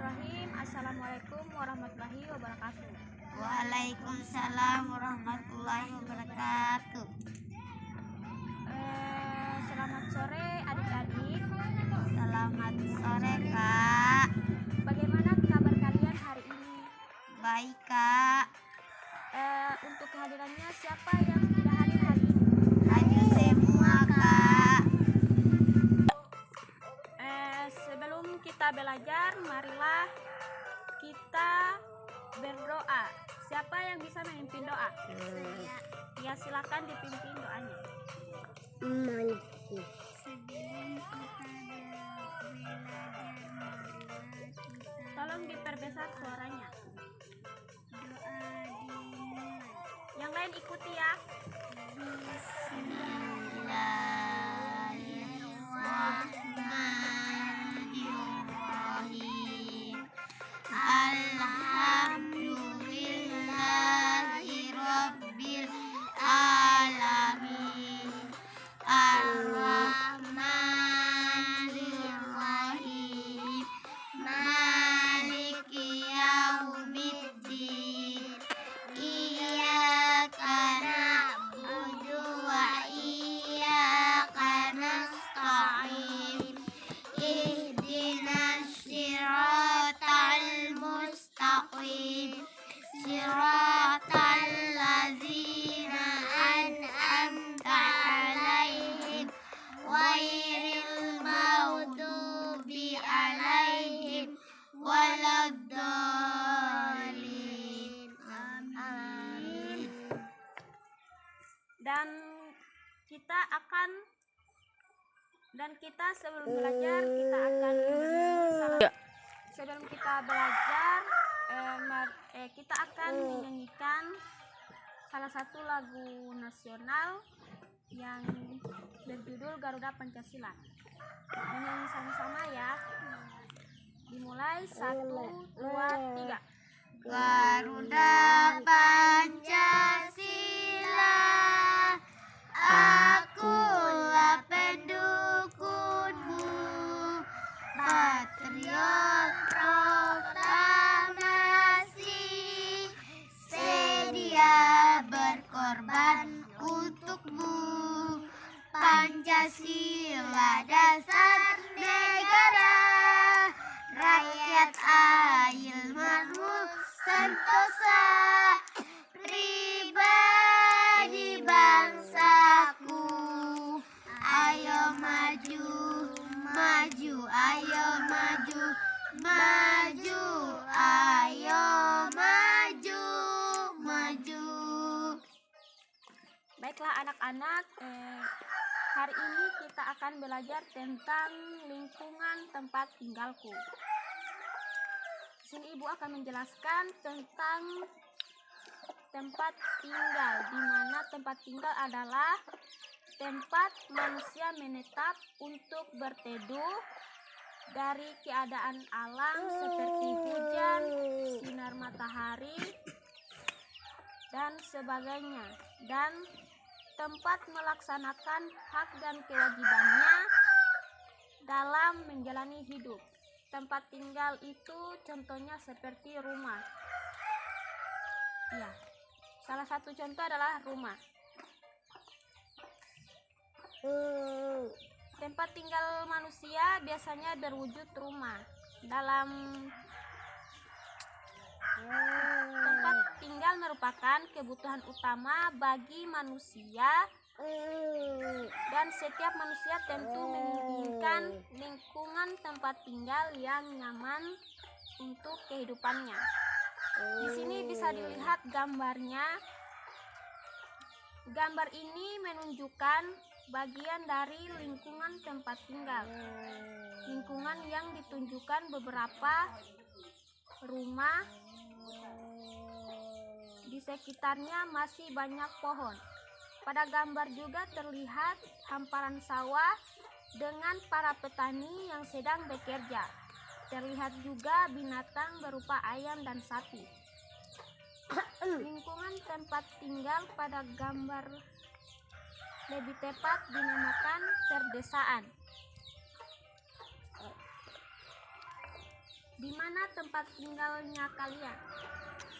Bismillahirrahmanirrahim. Assalamualaikum warahmatullahi wabarakatuh. Waalaikumsalam warahmatullahi wabarakatuh. Selamat sore adik-adik. Selamat sore Kak. Bagaimana kabar kalian hari ini? Baik Kak. Untuk kehadirannya siapa yang sudah hadir hari ini? Hadir semua Kak. Sebelum kita belajar, marilah kita berdoa. Siapa yang bisa memimpin doa? Ya, silakan dipimpin doanya. Sebelum kita tolong diperbesar suaranya. doa dimulai. Yang lain ikuti ya. Bismillahirrahmanirrahim. Alhamdulillahirabbil alamin. Ar-Rahmanir-Rahim. Maliki yaumiddin. Iyyaka na'budu wa iyyaka nasta'in. Ihdinas siratal mustaqim. Siratal ladzina an'amta 'alaihim ghairil maghdubi 'alaihim waladdallin. Amin. Sebelum belajar kita akan menyanyikan salah satu lagu nasional yang berjudul Garuda Pancasila. Menyanyi sama-sama ya. Dimulai 1, 2, 3. Garuda Pancasila, akulah pendukungmu, patriot proklamasi, sedia berkorban untukmu. Pancasila dasar negara, rakyat ilmu sentosa, pribadi bangsaku. Ayo maju, maju, ayo maju, maju, ayo maju, maju. Baiklah anak-anak, hari ini kita akan belajar tentang lingkungan tempat tinggalku. Di sini Ibu akan menjelaskan tentang tempat tinggal, di mana tempat tinggal adalah tempat manusia menetap untuk berteduh dari keadaan alam seperti hujan, sinar matahari, dan sebagainya, dan tempat melaksanakan hak dan kewajibannya dalam menjalani hidup. Tempat tinggal itu contohnya seperti rumah. Ya, salah satu contoh adalah rumah. Tempat tinggal manusia biasanya berwujud rumah. Tempat tinggal merupakan kebutuhan utama bagi manusia, dan setiap manusia tentu menginginkan lingkungan tempat tinggal yang nyaman untuk kehidupannya. Di sini bisa dilihat gambarnya. Gambar ini menunjukkan bagian dari lingkungan tempat tinggal. Lingkungan yang ditunjukkan beberapa rumah. Di sekitarnya masih banyak pohon. Pada gambar juga terlihat hamparan sawah dengan para petani yang sedang bekerja. Terlihat juga binatang berupa ayam dan sapi. Lingkungan tempat tinggal pada gambar lebih tepat dinamakan perdesaan. Di mana tempat tinggalnya kalian?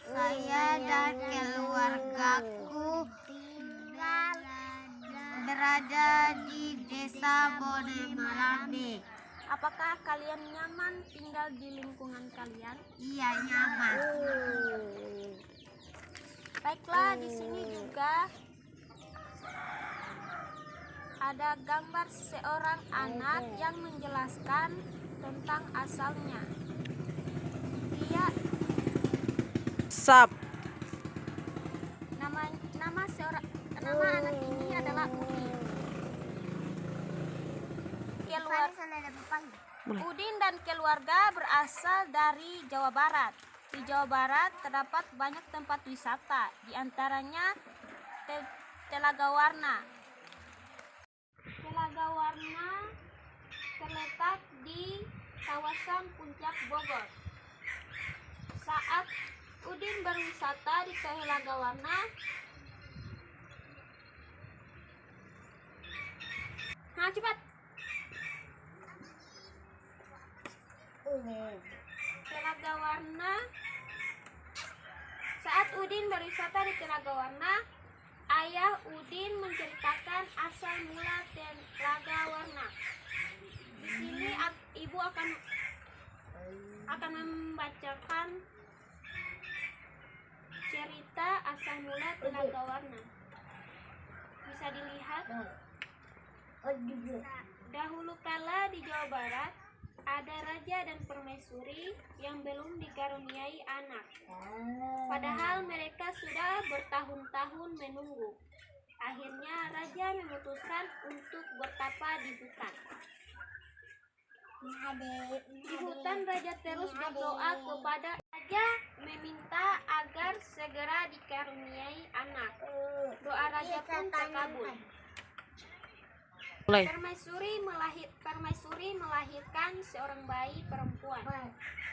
Saya dan keluargaku tinggal berada di desa Bonemalane. Apakah kalian nyaman tinggal di lingkungan kalian? Iya, nyaman. Baiklah, di sini juga ada gambar seorang anak yang menjelaskan tentang asalnya. Dia nama anak ini adalah Udin dan keluarga berasal dari Jawa Barat. Di Jawa Barat terdapat banyak tempat wisata, di antaranya Telaga Warna. Telaga Warna terletak di kawasan Puncak Bogor. Saat Udin berwisata di Telaga Warna, nah cepat. Telaga Warna. Saat Udin berwisata di Telaga Warna, ayah Udin menceritakan asal mula Telaga Warna. Di sini ibu akan membacakan cerita asal mula Telaga Warna. Bisa dilihat. Dahulu kala di Jawa Barat ada raja dan permaisuri yang belum dikaruniai anak. Padahal mereka sudah bertahun-tahun menunggu. Akhirnya raja memutuskan untuk bertapa di hutan. Di hutan raja terus berdoa kepada raja, meminta agar segera dikaruniai anak. Doa raja pun terkabul. Permaisuri melahirkan seorang bayi perempuan.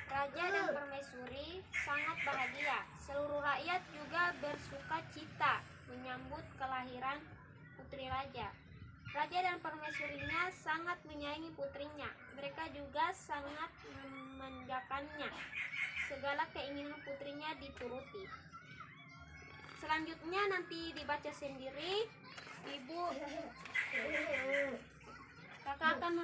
Raja dan permaisuri sangat bahagia. Seluruh rakyat juga bersuka cita menyambut kelahiran putri raja. Raja dan permaisurinya sangat menyayangi putrinya. Mereka juga sangat memanjakannya. Segala keinginan putrinya dituruti. Selanjutnya nanti dibaca sendiri. Ibu kakak akan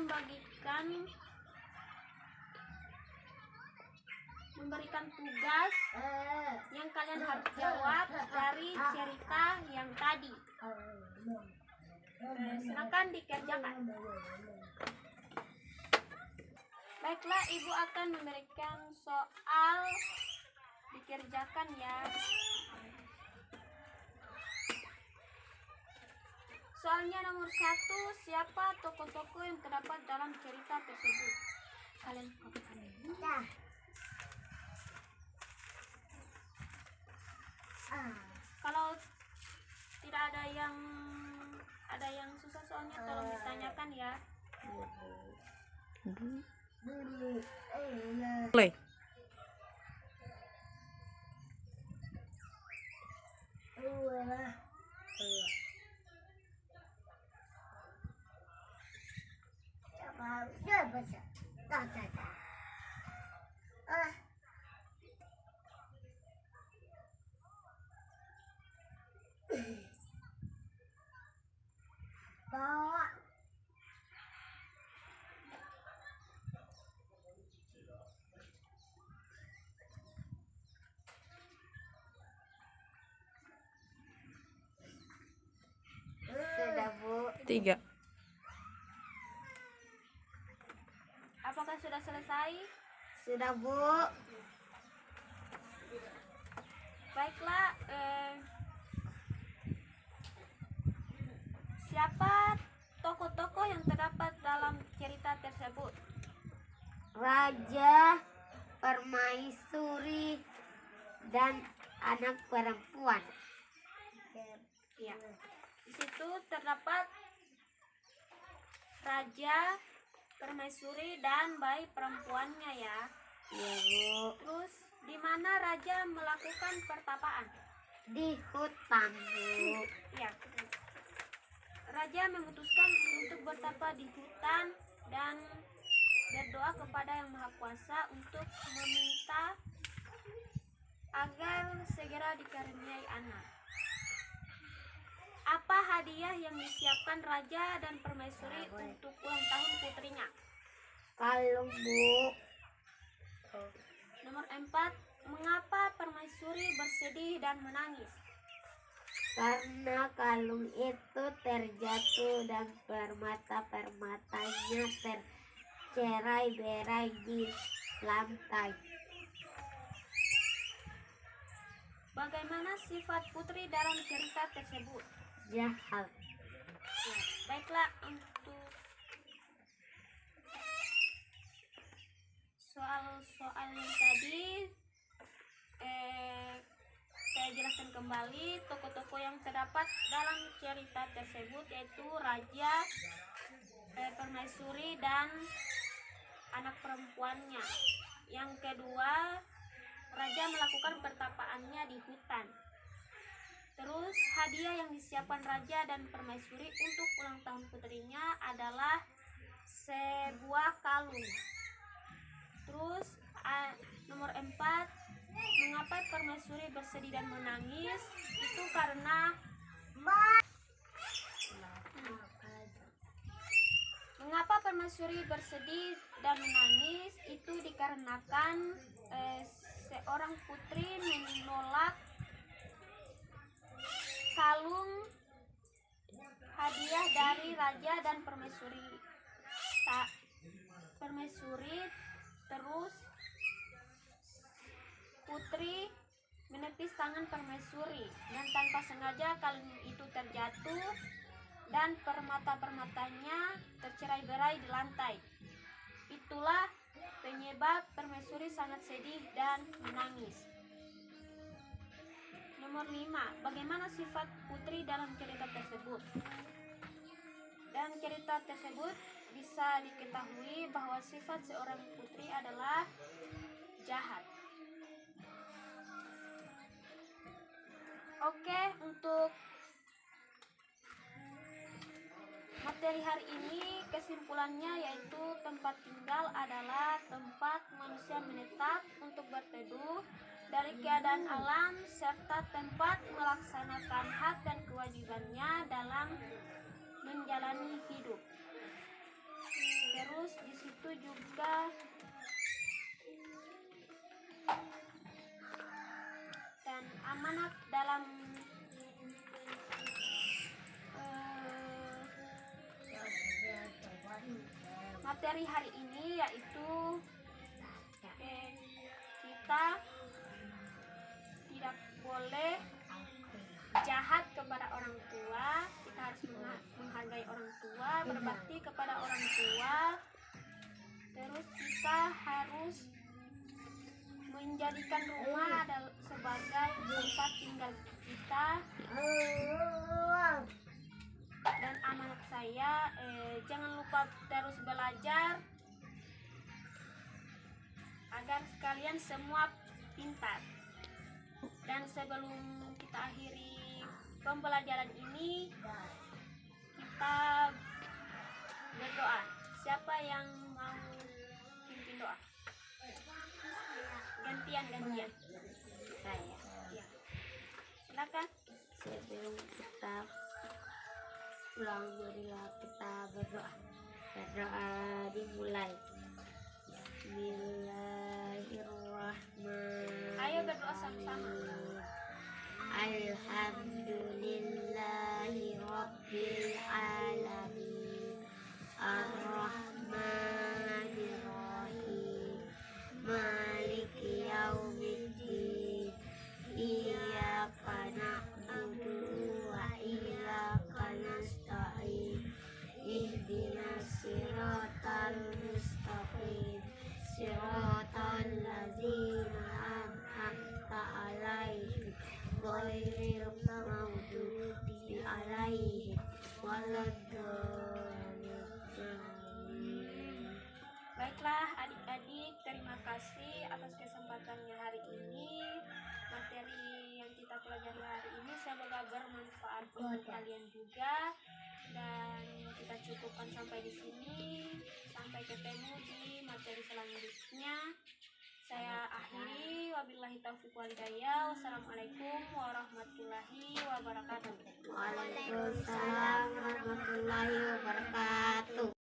memberikan tugas yang kalian harus jawab dari cerita yang tadi. Silakan dikerjakan. Baiklah, ibu akan memberikan soal, dikerjakan ya. Soalnya nomor 1, siapa tokoh-tokoh yang terdapat dalam cerita tersebut? Kalian kalau tidak ada yang susah soalnya tolong ditanyakan ya. Play. Sudah, Bu. 3. Apakah sudah selesai? Sudah, Bu. Baiklah, siapa tokoh-tokoh yang terdapat dalam cerita tersebut? Raja, permaisuri, dan anak perempuan. Ya. Di situ terdapat raja, permaisuri, dan bayi perempuannya ya. Iya, Bu. Terus di mana raja melakukan pertapaan? Di hutan, Bu. Ya. Raja memutuskan untuk bertapa di hutan dan berdoa kepada Yang Maha berpuasa untuk meminta agar segera dikaruniai anak. Apa hadiah yang disiapkan raja dan permaisuri untuk ulang tahun putrinya? Kalung, Bu. Nomor 4, mengapa permaisuri bersedih dan menangis? Karena kalung itu terjatuh dan permata-permatanya tercerai-berai di lantai. Bagaimana sifat putri dalam cerita tersebut? Jahat. Ya, baiklah, untuk soal-soal yang tadi saya jelaskan kembali. Tokoh-tokoh yang terdapat dalam cerita tersebut yaitu raja, permaisuri, dan anak perempuannya. Yang kedua, raja melakukan pertapaannya di hutan. Terus hadiah yang disiapkan raja dan permaisuri untuk ulang tahun putrinya adalah sebuah kalung. Terus nomor 4, mengapa permaisuri bersedih dan menangis? Itu karena mengapa permaisuri bersedih dan menangis? Itu dikarenakan seorang putri menolak kalung hadiah dari raja dan permaisuri. Terus putri menepis tangan permaisuri dan tanpa sengaja kalung itu terjatuh dan permata-permatanya tercerai-berai di lantai. Itulah penyebab permaisuri sangat sedih dan menangis. Nomor 5, bagaimana sifat putri dalam cerita tersebut? Dalam cerita tersebut bisa diketahui bahwa sifat seorang putri adalah jahat. Oke, untuk materi hari ini kesimpulannya yaitu tempat tinggal adalah tempat manusia menetap untuk berteduh dari keadaan alam serta tempat melaksanakan hak dan kewajibannya dalam menjalani hidup. Terus di situ juga dan amanat dalam materi hari ini yaitu kita tidak boleh jahat kepada orang tua, kita harus menghargai orang tua, berbakti kepada orang tua. Terus kita harus menjadikan rumah sebagai tempat tinggal kita. Dan amanat saya, jangan lupa terus belajar agar kalian semua pintar. Dan sebelum kita akhiri pembelajaran ini, kita berdoa. Siapa yang mau pimpin doa? Gantian. Saya. Ya. Silakan. Sebelum kita pulang, marilah kita berdoa. Berdoa dimulai. Bismillahirrahmanirrahim. Ayo berdoa sama-sama. Alhamdulillahi Rabbil Alamin, Ar-Rahmanir-Rahim, Maliki Yaumiddin, Iyyaka na'budu wa iyyaka nasta'in, Ihdinas siratal mustaqim, siratal ladzina an'amta 'alaihim ghairil maghdubi 'alaihim waladdallin. Baiklah adik-adik, terima kasih atas kesempatannya hari ini. Materi yang kita pelajari hari ini semoga bermanfaat untuk kalian juga. Dan kita cukupkan sampai di sini. Sampai ketemu di materi selanjutnya. Saya akhiri, wabillahi taufiq wal hidayah. Wassalamualaikum warahmatullahi wabarakatuh. Waalaikumsalam warahmatullahi wabarakatuh.